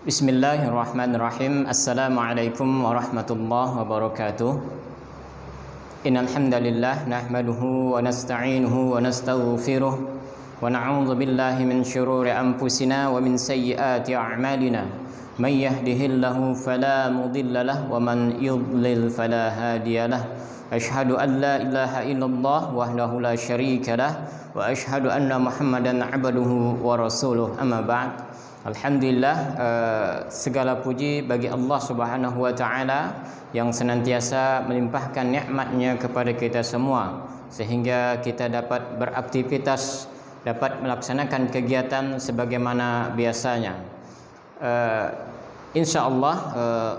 Bismillahirrahmanirrahim. Assalamualaikum warahmatullahi wabarakatuh. Innal hamdalillah nahmaduhu wa nasta'inuhu wa nastaghfiruh wa na'udzu billahi min shururi anfusina wa min sayyiati a'malina. May yahdihillahu fala mudilla lahu wa man yudlil fala hadiyalah. Asyhadu an la ilaha illallah wahdahu la syarika lah wa asyhadu anna Muhammadan 'abduhu wa rasuluh. Amma ba'd. Alhamdulillah, segala puji bagi Allah Subhanahu wa taala yang senantiasa melimpahkan nikmat-Nya kepada kita semua sehingga kita dapat beraktivitas, dapat melaksanakan kegiatan sebagaimana biasanya. Insyaallah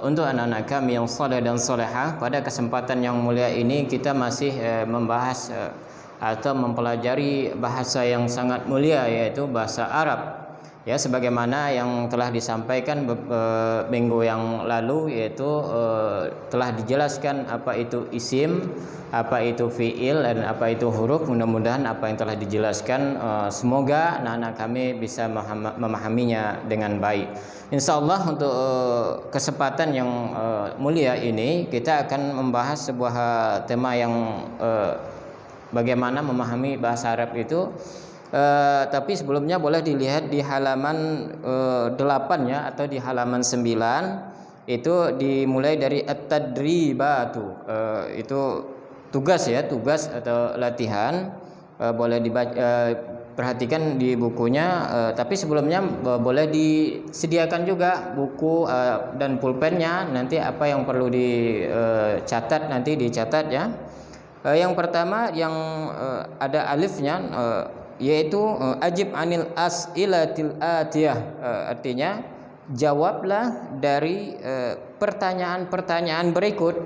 untuk anak-anak kami yang saleh dan salehah, pada kesempatan yang mulia ini kita masih membahas atau mempelajari bahasa yang sangat mulia, yaitu bahasa Arab. Ya, sebagaimana yang telah disampaikan minggu yang lalu, yaitu telah dijelaskan apa itu isim, apa itu fiil, dan apa itu huruf. Mudah-mudahan apa yang telah dijelaskan semoga anak-anak kami bisa memahaminya dengan baik. Insyaallah untuk kesempatan yang mulia ini kita akan membahas sebuah tema yang bagaimana memahami bahasa Arab itu. Tapi sebelumnya boleh dilihat di halaman 8 ya, atau di halaman 9 itu dimulai dari at-tadribatu, itu tugas ya, tugas atau latihan. Boleh dibaca, perhatikan di bukunya, tapi sebelumnya boleh disediakan juga buku dan pulpennya. Nanti apa yang perlu dicatat nanti dicatat ya. Yang pertama yang ada alifnya, yaitu ajib anil as'ilatil atiyah, artinya jawablah dari pertanyaan-pertanyaan berikut.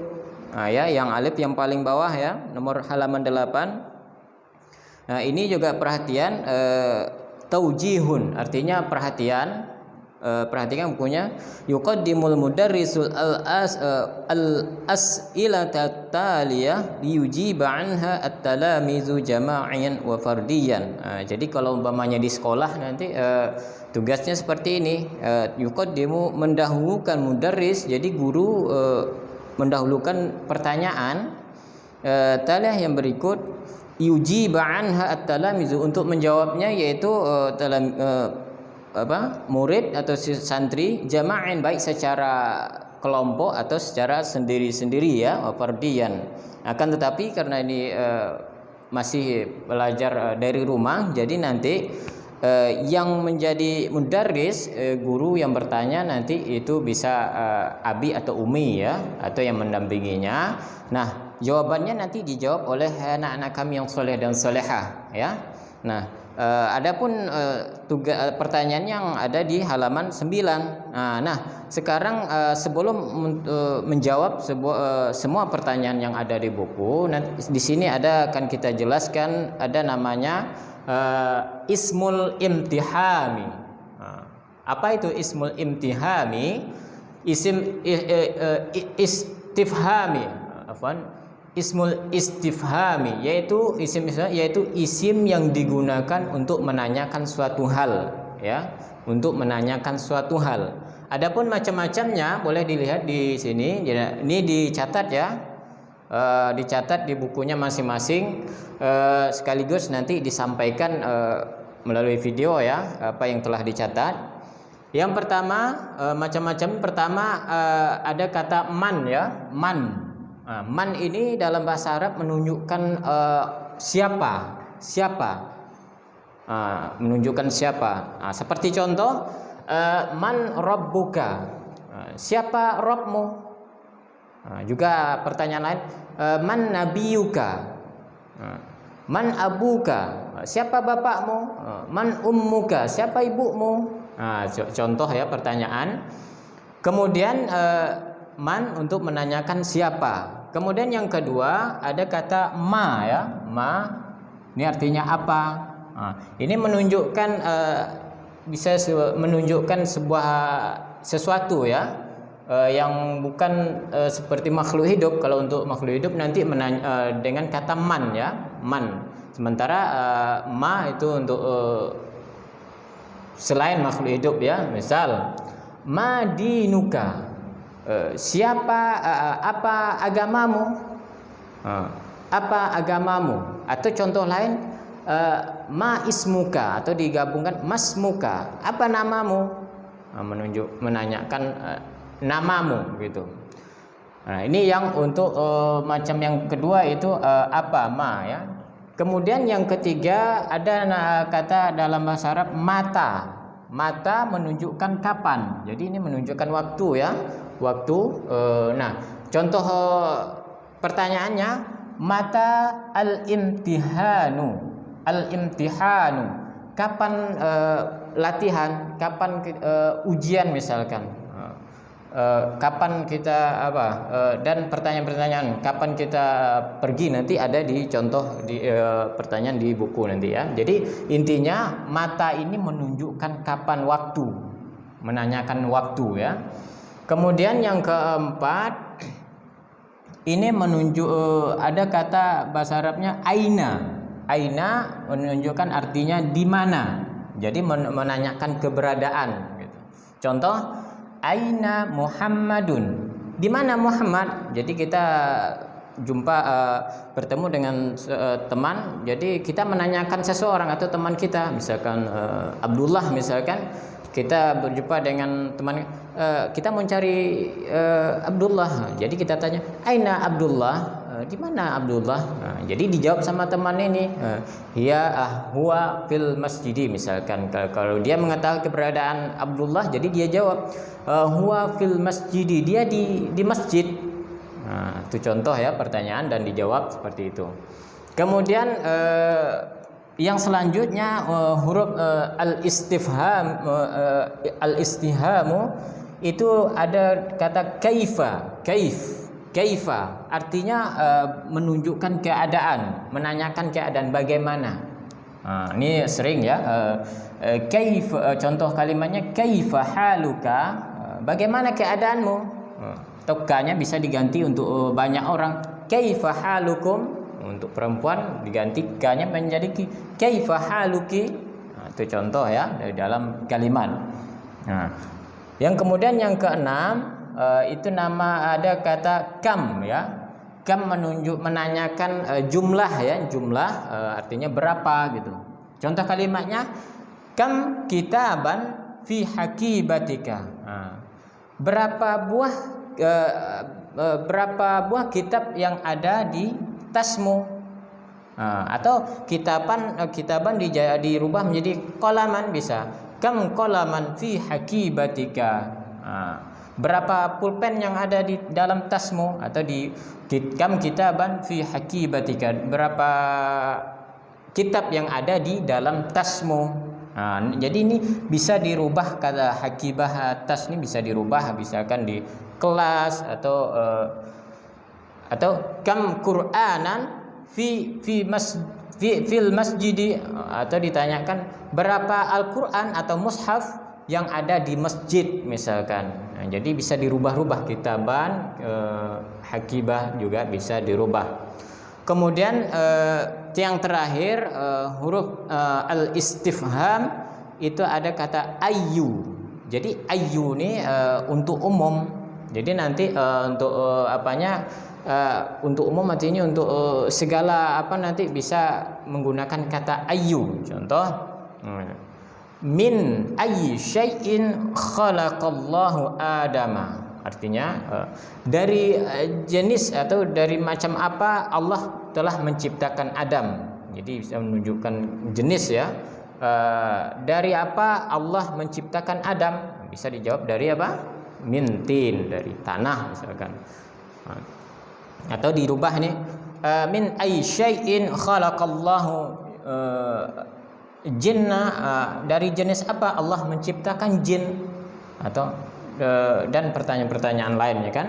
Nah, ya, yang alif yang paling bawah ya, nomor halaman 8. Nah, ini juga perhatian, taujihun, artinya perhatian. Perhatikan bukunya. Yuqaddimul mudarrisul al-as'ilata taliyah liyujiba anha at-talamizu jama'yan wa fardiyan. Jadi kalau umpamanya di sekolah nanti tugasnya seperti ini. Yuqaddimu, mendahulukan mudarris, jadi guru mendahulukan pertanyaan taliyah yang berikut, yujiba anha at-talamizu, untuk menjawabnya, yaitu murid atau santri, jama'in, baik secara kelompok atau secara sendiri-sendiri ya, fardiyan. Akan tetapi karena ini masih belajar dari rumah, jadi nanti yang menjadi mudarris, guru yang bertanya nanti itu bisa abi atau umi ya, atau yang mendampinginya. Nah, jawabannya nanti dijawab oleh anak-anak kami yang soleh dan solehah ya. Nah, adapun pertanyaan yang ada di halaman 9. Nah, sekarang sebelum menjawab semua pertanyaan yang ada di buku, di sini akan kita jelaskan, ada namanya ismul imtihami. Apa itu ismul imtihami? Istifhami, ismul istifhami, yaitu isim yang digunakan untuk menanyakan suatu hal ya, untuk menanyakan suatu hal. Adapun macam-macamnya boleh dilihat di sini. Ini dicatat ya, dicatat di bukunya masing-masing, sekaligus nanti disampaikan melalui video ya, apa yang telah dicatat. Yang pertama, macam-macam. Pertama, ada kata man ya, man. Man ini dalam bahasa Arab menunjukkan siapa, menunjukkan siapa. Seperti contoh, man rabbuka, siapa Rabbmu. Juga pertanyaan lain, man nabiyuka, man abuka, siapa bapakmu, man ummuka, siapa ibumu. Contoh ya pertanyaan. Kemudian man untuk menanyakan siapa. Kemudian yang kedua ada kata ma ya, ma ini artinya apa. Ini menunjukkan bisa menunjukkan sesuatu ya, yang bukan seperti makhluk hidup. Kalau untuk makhluk hidup nanti dengan kata man ya, man. Sementara ma itu untuk selain makhluk hidup ya. Misal Madinuka, siapa, apa agamamu? Apa agamamu? Atau contoh lain, ma ismuka, atau digabungkan masmuka, apa namamu? Menanyakan namamu gitu. Nah, ini yang untuk macam yang kedua itu apa, ma ya. Kemudian yang ketiga ada kata dalam bahasa Arab mata. Mata menunjukkan kapan. Jadi ini menunjukkan waktu ya. Waktu. Nah, contoh pertanyaannya, mata al-imtihanu. Al-imtihanu. Kapan latihan? Kapan ujian misalkan? Kapan kita apa? Dan pertanyaan-pertanyaan kapan kita pergi nanti ada di contoh di pertanyaan di buku nanti ya. Jadi intinya mata ini menunjukkan kapan waktu, menanyakan waktu ya. Kemudian yang keempat ini menunjuk ada kata bahasa Arabnya aina. Aina menunjukkan artinya di mana. Jadi menanyakan keberadaan gitu. Contoh, aina Muhammadun, di mana Muhammad? Jadi kita jumpa bertemu dengan teman, jadi kita menanyakan seseorang atau teman kita, misalkan Abdullah misalkan, kita berjumpa dengan teman kita mencari Abdullah, jadi kita tanya aina Abdullah, di mana Abdullah? Nah, jadi dijawab sama teman ini, huwa fil masjidi misalkan. Kalau dia mengetahui keberadaan Abdullah, jadi dia jawab huwa fil masjidi, dia di masjid. Nah, itu contoh ya pertanyaan dan dijawab seperti itu. Kemudian yang selanjutnya huruf al-istifham, al-istifhamu itu ada kata kaifa, kaifa artinya menunjukkan keadaan, menanyakan keadaan bagaimana. Nah, ini sering ya. Kaifa, contoh kalimatnya kaifa haluka, bagaimana keadaanmu? Atau ka-nya bisa diganti untuk banyak orang, kaifa halukum. Untuk perempuan diganti ka-nya menjadi kaifa haluki. Nah, itu contoh ya dari dalam kalimat. Nah, yang kemudian yang keenam itu nama ada kata kam ya. Kam menanyakan jumlah ya, jumlah artinya berapa gitu. Contoh kalimatnya kam kitaban fi hakibatika. Nah, berapa buah kitab yang ada di tasmu? Atau kitaban dirubah menjadi qalaman bisa. Kam qalaman fi hakibatika. Berapa pulpen yang ada di dalam tasmu? Atau di kam kitaban fi hakibatika, berapa kitab yang ada di dalam tasmu? Jadi ini bisa dirubah, kata hakibah tas ini bisa dirubah, misalkan di kelas atau kam Qur'anan fil masjidi, atau ditanyakan berapa Al-Qur'an atau mushaf yang ada di masjid misalkan. Nah, jadi bisa dirubah-rubah, kitaban hakibah juga bisa dirubah. Kemudian yang terakhir huruf al-istifham itu ada kata ayyu. Jadi ayyu ini untuk umum. Jadi nanti untuk untuk umum artinya untuk segala nanti bisa menggunakan kata ayyu. Contoh, min ayyi syai'in khalaqallahu adama, artinya dari jenis atau dari macam apa Allah telah menciptakan Adam. Jadi bisa menunjukkan jenis ya. Dari apa Allah menciptakan Adam? Bisa dijawab dari apa? Min tin, dari tanah misalkan. Atau dirubah nih, min ayyi syai'in khalaqallahu jinna, dari jenis apa Allah menciptakan jin, atau dan pertanyaan-pertanyaan lainnya kan.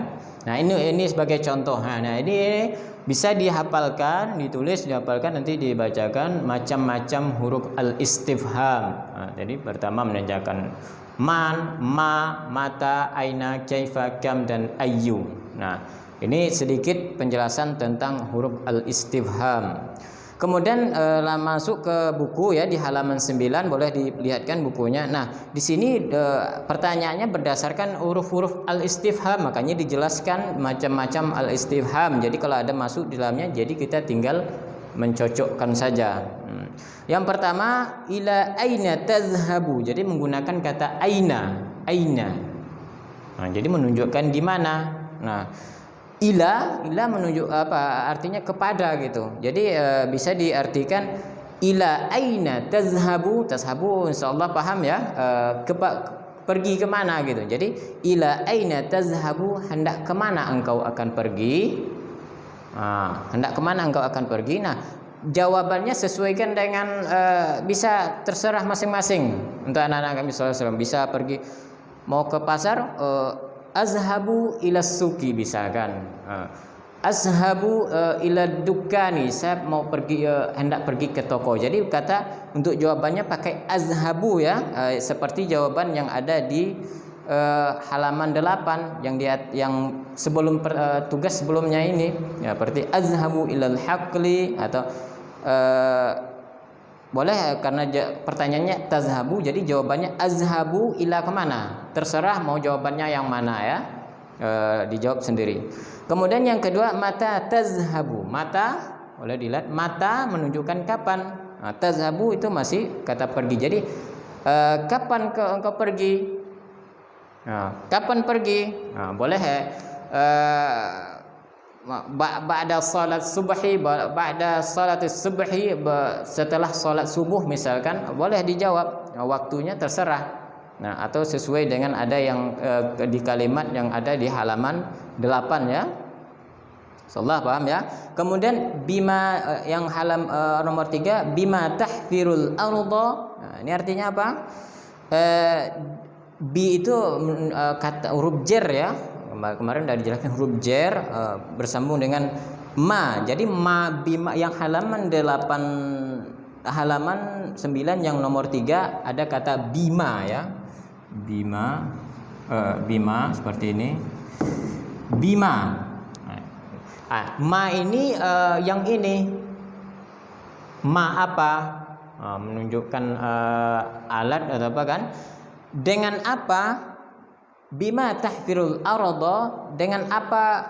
Nah, ini sebagai contoh. Nah, ini bisa dihafalkan, ditulis, dihafalkan, nanti dibacakan macam-macam huruf al-istifham. Nah, jadi pertama menanyakan man, ma, mata, aina, kaifa, kam, dan ayyu. Nah, ini sedikit penjelasan tentang huruf al-istifham. Kemudian masuk ke buku ya di halaman 9, boleh dilihatkan bukunya. Nah, di sini pertanyaannya berdasarkan huruf-huruf al-istifham, makanya dijelaskan macam-macam al-istifham. Jadi kalau ada masuk di dalamnya, jadi kita tinggal mencocokkan saja. Yang pertama, ila aina tazhabu. Jadi menggunakan kata aina, aina. Nah, jadi menunjukkan di mana. Nah, ila menunjuk apa? Artinya kepada gitu. Jadi bisa diartikan ila aina tazhabu. Tazhabu insyaallah paham ya. Pergi kemana gitu. Jadi ila aina tazhabu, hendak kemana engkau akan pergi? Hendak kemana engkau akan pergi? Nah, jawabannya sesuaikan dengan bisa terserah masing-masing. Untuk anak-anak kami SAW bisa pergi mau ke pasar, azhabu ila suki, bisa kan. Azhabu ila dukani, saya mau pergi hendak pergi ke toko. Jadi kata untuk jawabannya pakai azhabu ya, seperti jawaban yang ada di halaman 8 yang sebelum tugas sebelumnya ini ya, seperti azhabu ilal haqli atau boleh karena pertanyaannya tazhabu, jadi jawabannya azhabu ila kemana, terserah mau jawabannya yang mana ya, dijawab sendiri. Kemudian yang kedua, mata tazhabu. Mata boleh dilihat, mata menunjukkan kapan. Tazhabu itu masih kata pergi. Jadi kapan engkau pergi? Kapan pergi? Boleh ba'da salat subhi, ba'da salat subhi, setelah salat subuh misalkan, boleh dijawab waktunya terserah. Nah, atau sesuai dengan ada yang di kalimat yang ada di halaman 8 ya. Insyaallah paham ya. Kemudian bima yang nomor 3, bima tahfirul arda. Nah, ini artinya apa? Bi itu kata huruf jer ya. Kemarin sudah dijelaskan huruf jer bersambung dengan ma. Jadi ma bima yang halaman 8, halaman 9 yang nomor 3 ada kata bima ya. Bima seperti ini. Bima. Ma ini yang ini. Ma apa? Menunjukkan alat atau apa kan? Dengan apa? Bima tahfirul arada, dengan apa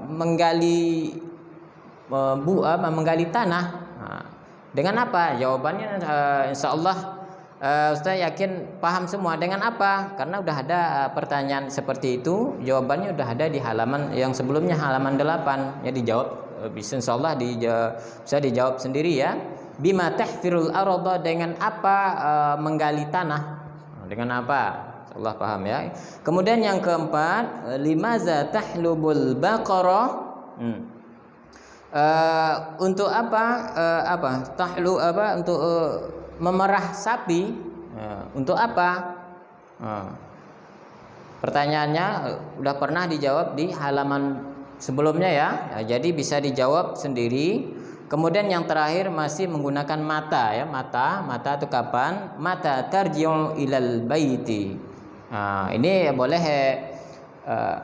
menggali menggali tanah. Dengan apa? Jawabannya insyaallah Ustaz yakin paham semua. Dengan apa? Karena udah ada pertanyaan seperti itu, jawabannya udah ada di halaman yang sebelumnya, halaman 8. Ya dijawab bisa insyaallah bisa dijawab sendiri ya. Bima tahfirul arada, dengan apa menggali tanah? Dengan apa? Allah paham ya. Kemudian yang keempat, limaza tahlubul baqarah. Untuk apa? Tahlu apa? Untuk memerah sapi. Untuk apa? Pertanyaannya udah pernah dijawab di halaman sebelumnya ya. Jadi bisa dijawab sendiri. Kemudian yang terakhir masih menggunakan mata ya. Mata itu kapan? Mata tarji'u ilal baiti. Ini boleh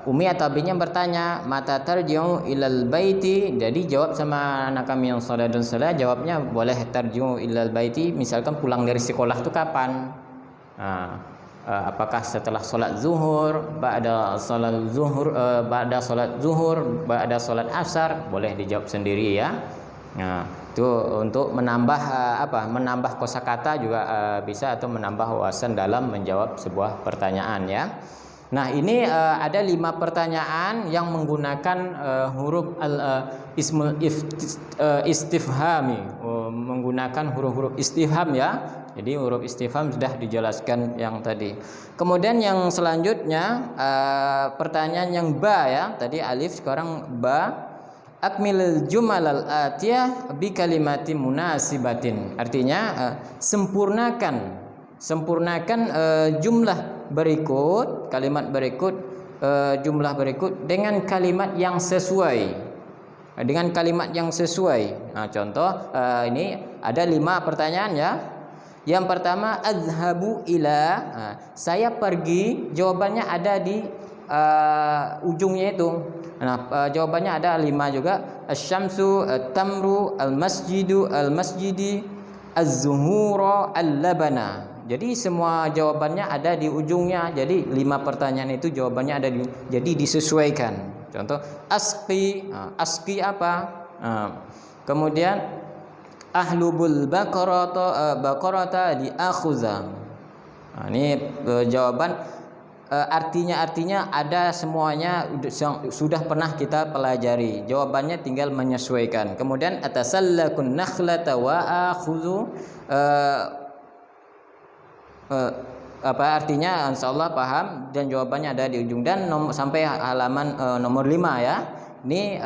Umi atau abinya bertanya, mata tarji'u ilal baiti. Jadi jawab sama anak kami yang saleh dan saleh, jawabnya boleh tarji'u ilal baiti. Misalkan pulang dari sekolah itu kapan? Apakah setelah sholat zuhur, ba'da sholat zuhur, ba'da sholat zuhur, ba'da sholat asar? Boleh dijawab sendiri ya. Nah, itu untuk menambah menambah kosakata juga bisa, atau menambah wawasan dalam menjawab sebuah pertanyaan ya. Nah, ini ada 5 pertanyaan yang menggunakan huruf ismul istifhami, menggunakan huruf-huruf istifham ya. Jadi huruf istifham sudah dijelaskan yang tadi. Kemudian yang selanjutnya pertanyaan yang ba ya. Tadi alif, sekarang ba. Akmilul jumalal atiyah bi kalimati munasibatin. Artinya sempurnakan jumlah berikut, kalimat berikut, jumlah berikut dengan kalimat yang sesuai. Dengan kalimat yang sesuai. Nah, contoh ini ada 5 pertanyaan ya. Yang pertama, azhabu ila. Saya pergi, jawabannya ada di ujungnya itu. Nah, jawabannya ada 5 juga. asy-syamsu, at-tamru, al-masjidu, al-masjidi, az-zuhura, al-labana. Jadi semua jawabannya ada di ujungnya. Jadi 5 pertanyaan itu jawabannya ada jadi disesuaikan. Contoh asqi, asqi apa? Kemudian ahlubul baqarata di akhuza. Ini jawaban artinya ada semuanya sudah pernah kita pelajari. Jawabannya tinggal menyesuaikan. Kemudian atasallakun nakhlata wa akhuzu, apa artinya, insyaallah paham, dan jawabannya ada di ujung. Dan sampai halaman nomor 5 ya. Ini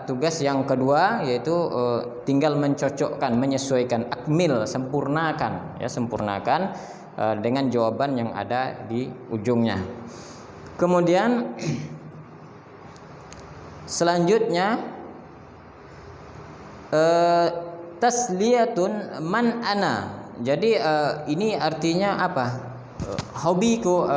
tugas yang kedua, yaitu tinggal mencocokkan, menyesuaikan, akmil, sempurnakan ya, sempurnakan dengan jawaban yang ada di ujungnya. Kemudian selanjutnya tasliyatun man ana. Jadi ini artinya apa? Hobiku,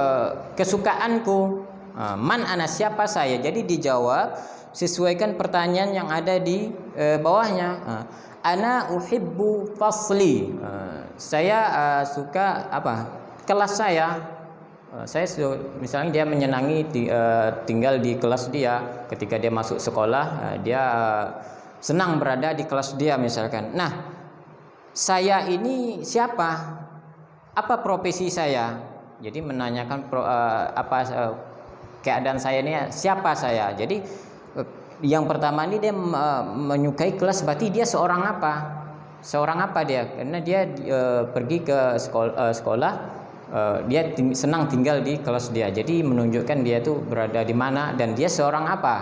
kesukaanku. Man ana, siapa saya? Jadi dijawab sesuaikan pertanyaan yang ada di bawahnya. Ana uhibbu fasli. Saya suka apa? Kelas saya. Saya misalnya dia menyenangi tinggal di kelas dia. Ketika dia masuk sekolah, dia senang berada di kelas dia misalkan. Nah, saya ini siapa? Apa profesi saya? Jadi menanyakan keadaan saya ini, siapa saya. Jadi yang pertama ini dia menyukai kelas, berarti dia seorang apa? Seorang apa dia? Karena dia pergi ke sekolah, dia senang tinggal di kelas dia. Jadi menunjukkan dia tuh berada di mana dan dia seorang apa?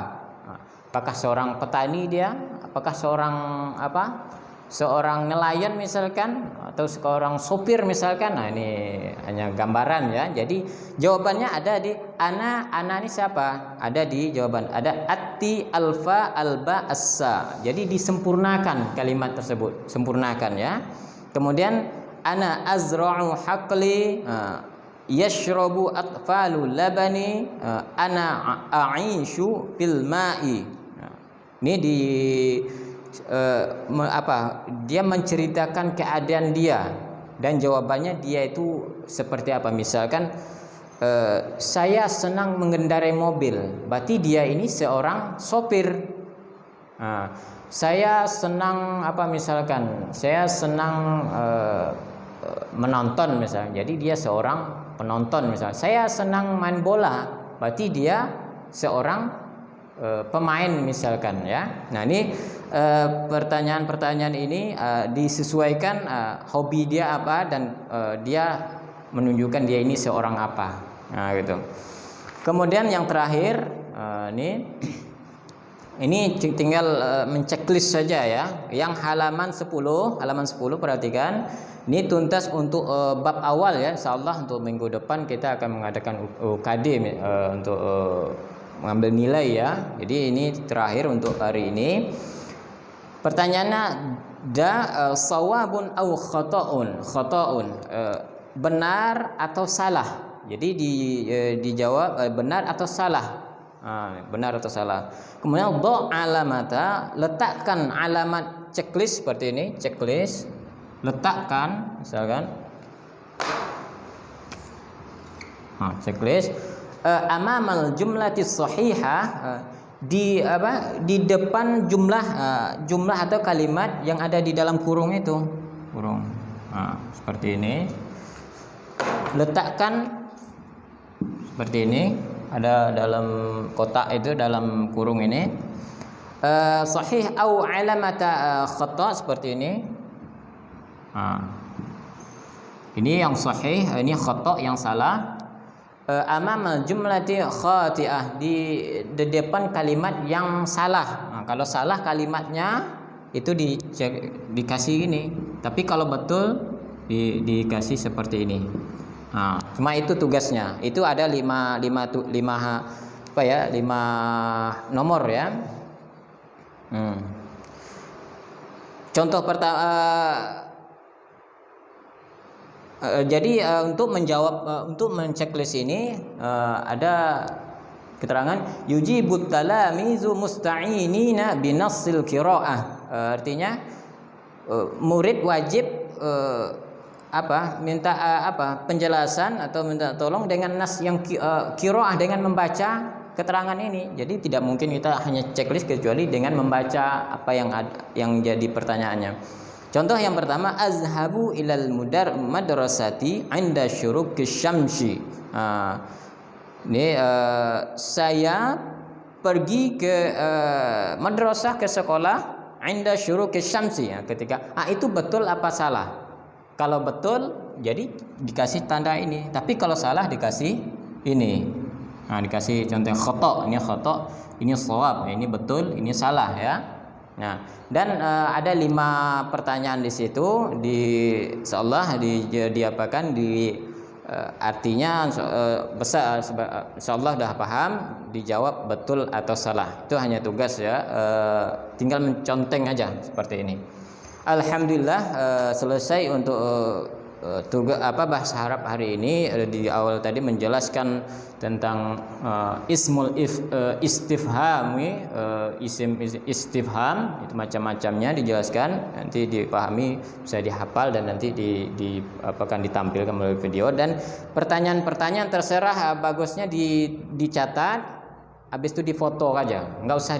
Apakah seorang petani dia? Apakah seorang apa? Seorang nelayan misalkan, atau seorang sopir misalkan. Nah, ini hanya gambaran ya. Jadi jawabannya ada di ana ini siapa? Ada di jawaban. Ada atti, alfa, alba, assa. Jadi disempurnakan kalimat tersebut, sempurnakan ya. Kemudian ana azra'u haqli, yashrabu atfalu labani, ana a'ishu fil ma'i. Ini di dia menceritakan keadaan dia, dan jawabannya dia itu seperti apa. Misalkan saya senang mengendarai mobil, berarti dia ini seorang sopir. Saya senang apa, misalkan saya senang menonton misalnya, jadi dia seorang penonton. Misalnya saya senang main bola, berarti dia seorang pemain misalkan ya. Nah, ini pertanyaan-pertanyaan ini disesuaikan hobi dia apa, dan dia menunjukkan dia ini seorang apa. Nah, gitu. Kemudian yang terakhir ini tinggal menceklis saja ya. Yang halaman 10 perhatikan. Ini tuntas untuk bab awal ya. Insyaallah untuk minggu depan kita akan mengadakan UKD untuk mengambil nilai ya. Jadi ini terakhir untuk hari ini. Pertanyaannya sawabun au khata'un, benar atau salah. Jadi dijawab benar atau salah. Benar atau salah. Kemudian alamata, letakkan alamat checklist seperti ini, checklist. Letakkan misalkan checklist amamal jumlatis sahihah, di depan jumlah atau kalimat yang ada di dalam kurung itu, kurung. Seperti ini. Letakkan seperti ini, ada dalam kotak itu, dalam kurung ini. Sahih au alamata khata, seperti ini. Ini yang sahih, ini khata yang salah. Amamal jumlati khati'ah, di depan kalimat yang salah. Kalau salah kalimatnya itu dikasih gini, tapi kalau betul dikasih seperti ini. Cuma itu tugasnya. Itu ada 5 nomor ya. Contoh pertama. Jadi untuk menjawab, untuk menceklis ini ada keterangan yujibut talamizu musta'inina binassil qiraah. Artinya murid wajib minta penjelasan atau minta tolong dengan nas yang qiraah, dengan membaca keterangan ini. Jadi tidak mungkin kita hanya checklist kecuali dengan membaca apa yang jadi pertanyaannya. Contoh yang pertama, azhabu ilal madrasati 'inda syuruqi syamsi. Saya pergi ke madrasah, ke sekolah 'inda syuruqi syamsi, ketika itu betul apa salah? Kalau betul jadi dikasih tanda ini, tapi kalau salah dikasih ini. Dikasih contoh khata, ini khata, ini shawab, ini betul, ini salah ya. Nah, dan ada 5 pertanyaan di situ, insyaallah diapakan artinya besar, insyaallah sudah paham, dijawab betul atau salah. Itu hanya tugas ya, tinggal menconteng aja seperti ini. Alhamdulillah selesai untuk bahasa Arab hari ini. Di awal tadi menjelaskan tentang ismul istifham, isim istifham itu macam-macamnya dijelaskan, nanti dipahami, bisa dihafal dan nanti akan ditampilkan melalui video. Dan pertanyaan-pertanyaan terserah, bagusnya dicatat, habis itu difoto aja, nggak usah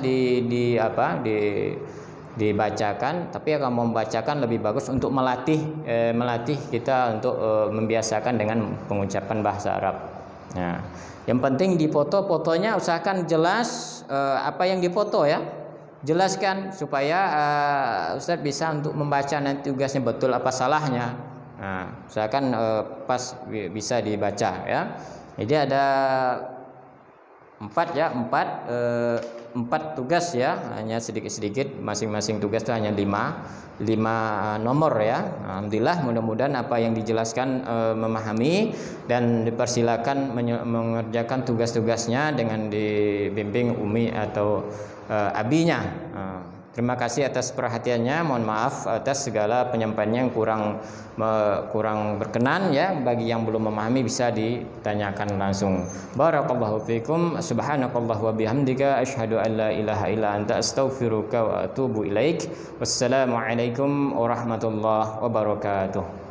dibacakan, tapi akan membacakan lebih bagus untuk melatih kita untuk membiasakan dengan pengucapan bahasa Arab. Nah, yang penting di fotonya usahakan jelas apa yang difoto ya, jelaskan supaya Ustaz bisa untuk membaca nanti tugasnya betul apa salahnya. Nah, usahakan pas bisa dibaca ya. Jadi ada 4 tugas ya, hanya sedikit-sedikit, masing-masing tugas itu hanya 5 nomor ya. Alhamdulillah, mudah-mudahan apa yang dijelaskan memahami, dan dipersilakan mengerjakan tugas-tugasnya dengan dibimbing umi atau abinya. Terima kasih atas perhatiannya. Mohon maaf atas segala penyampaiannya yang kurang berkenan ya. Bagi yang belum memahami bisa ditanyakan langsung. Barakallahu fikum. Subhanakallah wa bihamdika asyhadu an la ilaha illa anta astaghfiruka wa atubu ilaik. Wassalamualaikum warahmatullahi wabarakatuh.